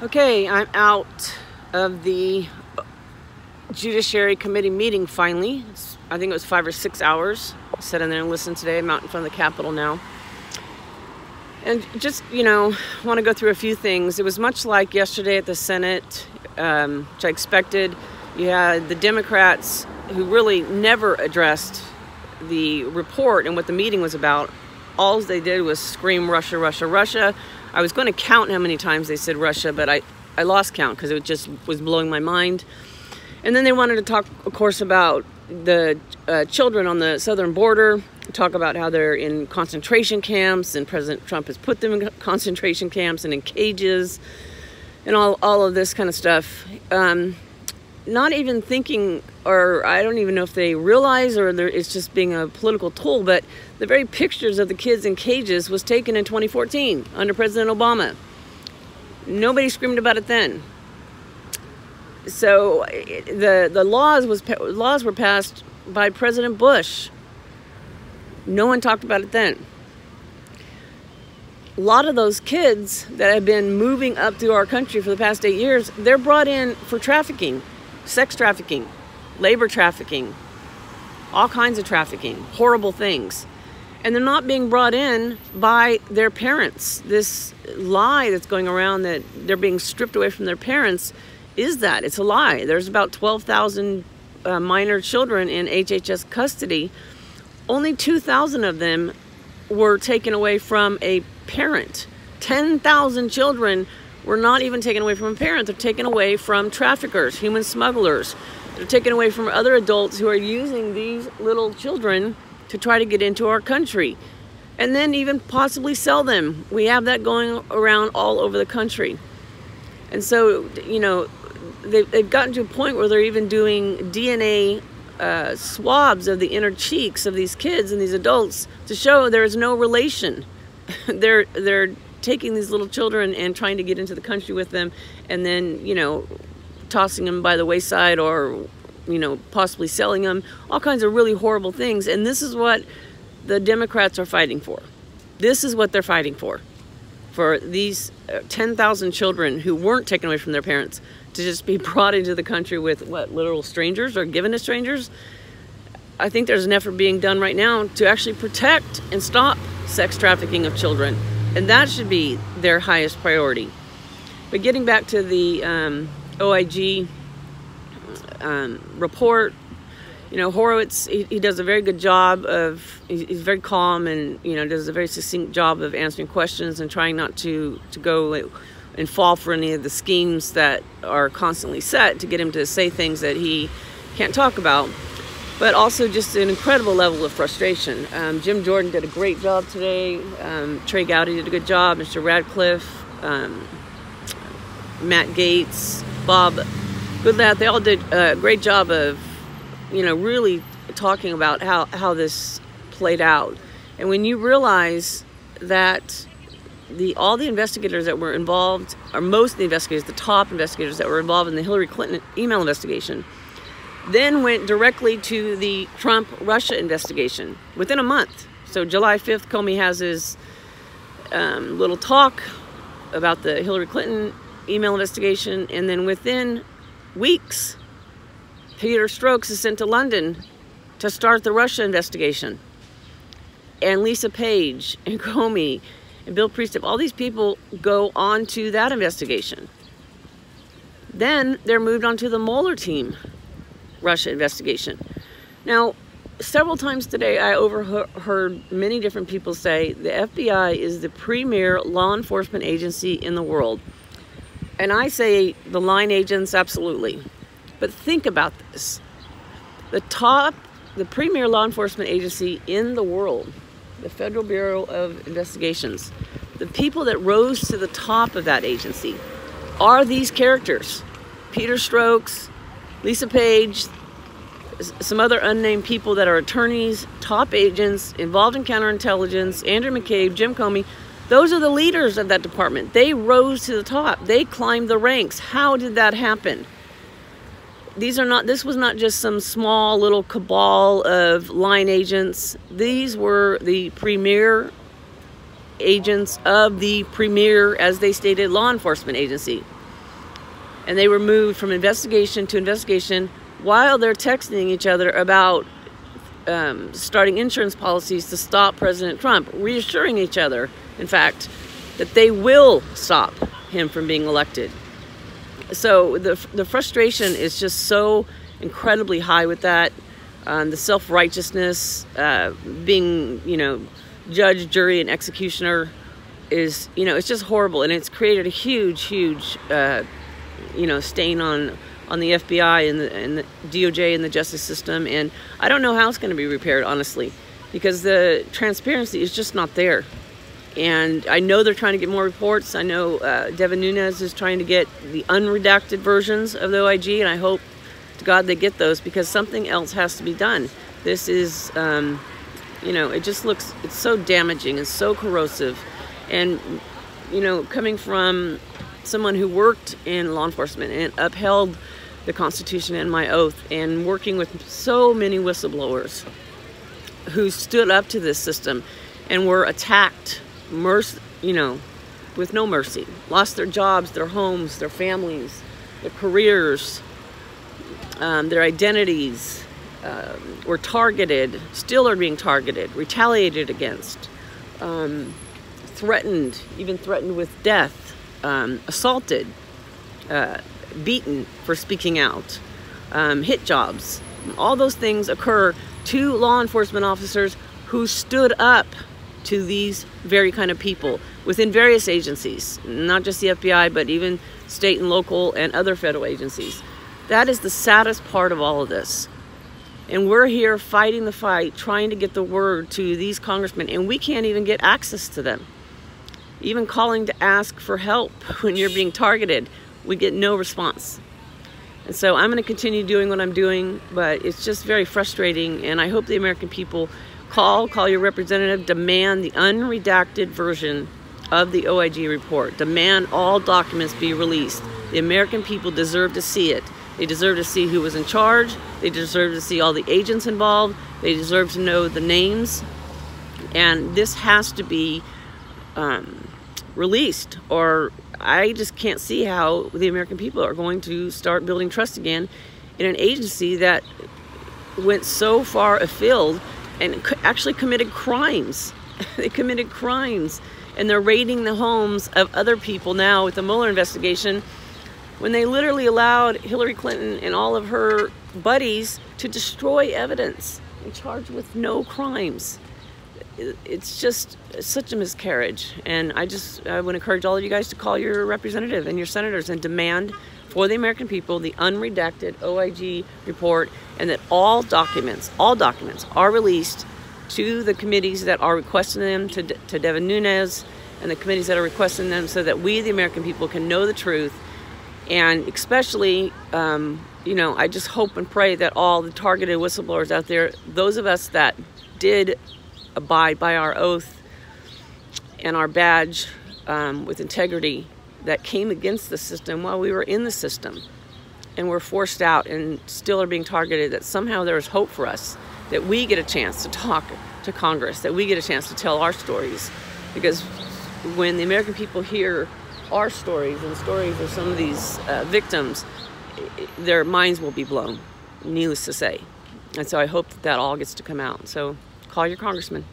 Okay, I'm out of the Judiciary Committee meeting finally. I think it was 5 or 6 hours. I sat in there and listened today. I'm out in front of the Capitol now. And just, want to go through a few things. It was much like yesterday at the Senate, which I expected. You had the Democrats who really never addressed the report and what the meeting was about. All they did was scream Russia, Russia, Russia. I was going to count how many times they said Russia, but I lost count because it just was blowing my mind. And then they wanted to talk, of course, about the children on the southern border, talk about how they're in concentration camps, and President Trump has put them in concentration camps and in cages, and all of this kind of stuff. Not even thinking, or I don't even know if they realize, or it's just being a political tool, but the very pictures of the kids in cages was taken in 2014 under President Obama. Nobody screamed about it then. So the laws were passed by President Bush. No one talked about it then. A lot of those kids that have been moving up through our country for the past 8 years, they're brought in for trafficking, sex trafficking, labor trafficking, all kinds of trafficking, horrible things. And they're not being brought in by their parents. This lie that's going around that they're being stripped away from their parents is that. It's a lie. There's about 12,000 minor children in HHS custody. Only 2,000 of them were taken away from a parent. 10,000 children were not even taken away from a parent. They're taken away from traffickers, human smugglers. They're taken away from other adults who are using these little children to try to get into our country and then even possibly sell them. We have that going around all over the country. And so, they've gotten to a point where they're even doing DNA swabs of the inner cheeks of these kids and these adults to show there is no relation. They're taking these little children and trying to get into the country with them, and then, tossing them by the wayside, or possibly selling them, all kinds of really horrible things. And this is what the Democrats are fighting for. This is what they're fighting for these 10,000 children who weren't taken away from their parents to just be brought into the country with literal strangers or given to strangers. I think there's an effort being done right now to actually protect and stop sex trafficking of children, and that should be their highest priority. But getting back to the OIG report, Horowitz, he does a very good job of, he's very calm and, does a very succinct job of answering questions and trying not to go and fall for any of the schemes that are constantly set to get him to say things that he can't talk about. But also just an incredible level of frustration. Jim Jordan did a great job today. Trey Gowdy did a good job. Mr. Radcliffe, Matt Gaetz, Bob Goodlatte, they all did a great job of, really talking about how this played out. And when you realize that all the investigators that were involved, or most of the investigators, the top investigators that were involved in the Hillary Clinton email investigation, then went directly to the Trump-Russia investigation within a month. So July 5th, Comey has his little talk about the Hillary Clinton email investigation, and then within weeks, Peter Strzokes is sent to London to start the Russia investigation. And Lisa Page and Comey and Bill Priestap, all these people go on to that investigation. Then they're moved on to the Mueller team Russia investigation. Now, several times today, I overheard many different people say the FBI is the premier law enforcement agency in the world. And I say the line agents, absolutely. But think about this. The premier law enforcement agency in the world, the Federal Bureau of Investigations, the people that rose to the top of that agency are these characters. Peter Strzokes, Lisa Page, some other unnamed people that are attorneys, top agents, involved in counterintelligence, Andrew McCabe, Jim Comey. Those are the leaders of that department. They rose to the top. They climbed the ranks. How did that happen? This was not just some small little cabal of line agents. These were the premier agents of the premier, as they stated, law enforcement agency. and they were moved from investigation to investigation while they're texting each other about starting insurance policies to stop President Trump, reassuring each other, in fact, that they will stop him from being elected. So the frustration is just so incredibly high with that. The self-righteousness, being, judge, jury, and executioner is, it's just horrible. And it's created a huge stain on the FBI and the DOJ and the justice system. And I don't know how it's going to be repaired, honestly, because the transparency is just not there. And I know they're trying to get more reports. I know Devin Nunes is trying to get the unredacted versions of the OIG, and I hope to God they get those, because something else has to be done. This is, it just looks, it's so damaging and so corrosive. And, coming from someone who worked in law enforcement and upheld the Constitution and my oath, and working with so many whistleblowers who stood up to this system and were attacked, with no mercy, lost their jobs, their homes, their families, their careers, their identities, were targeted, still are being targeted, retaliated against, threatened, even threatened with death, assaulted, beaten for speaking out, hit jobs. All those things occur to law enforcement officers who stood up to these very kind of people within various agencies, not just the FBI, but even state and local and other federal agencies. That is the saddest part of all of this. And we're here fighting the fight, trying to get the word to these congressmen, and we can't even get access to them. Even calling to ask for help when you're being targeted, we get no response. And so I'm going to continue doing what I'm doing, but it's just very frustrating, and I hope the American people call your representative, demand the unredacted version of the OIG report, demand all documents be released. The American people deserve to see it. They deserve to see who was in charge. They deserve to see all the agents involved. They deserve to know the names. And this has to be released, or I just can't see how the American people are going to start building trust again in an agency that went so far afield and actually committed crimes. They committed crimes, and they're raiding the homes of other people now with the Mueller investigation, when they literally allowed Hillary Clinton and all of her buddies to destroy evidence and charged with no crimes. It's just such a miscarriage. And I would encourage all of you guys to call your representative and your senators and demand for the American people the unredacted OIG report, and that all documents are released to the committees that are requesting them, to Devin Nunes and the committees that are requesting them, so that we, the American people, can know the truth. And especially, I just hope and pray that all the targeted whistleblowers out there, those of us that did abide by our oath and our badge with integrity, that came against the system while we were in the system and were forced out and still are being targeted, that somehow there is hope for us, that we get a chance to talk to Congress, that we get a chance to tell our stories. Because when the American people hear our stories and stories of some of these victims, their minds will be blown, needless to say. And so I hope that all gets to come out. So call your congressman.